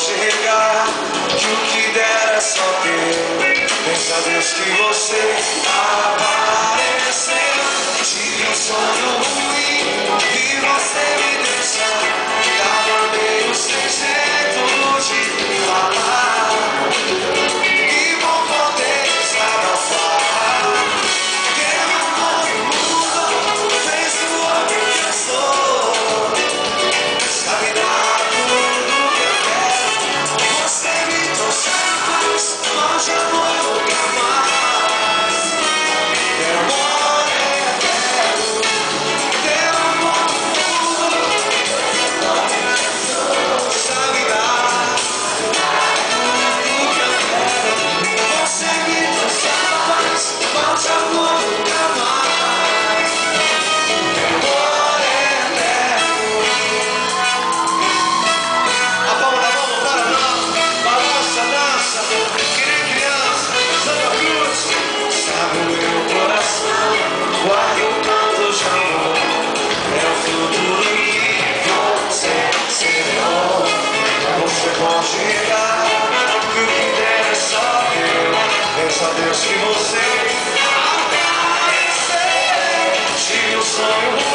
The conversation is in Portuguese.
chegar, que o que der é só teu. Pensa a Deus que você apareceu. Tive um sonho ruim e você me deixa. Tava meio sem jeito de falar. E vou poder desabafar. Teu amor mundo fez o homem que eu sou. Sabe dar tudo que eu quero. Você me trouxe a paz, mas já não é lugar mais. Teu amor é eterno. Teu amor mundo sabe dar tudo que eu quero. Você me trouxe a paz, mas já não é lugar mais. Teu amor é eterno. A palma da mão, Paraná, balança, dança, que nem criança, Santa Cruz. Sabe o meu coração, guarda o canto de amor. É o futuro que você semeou. Você pode chegar, que o que der é só teu. Pensa a Deus que você apareceu. Tinha um sonho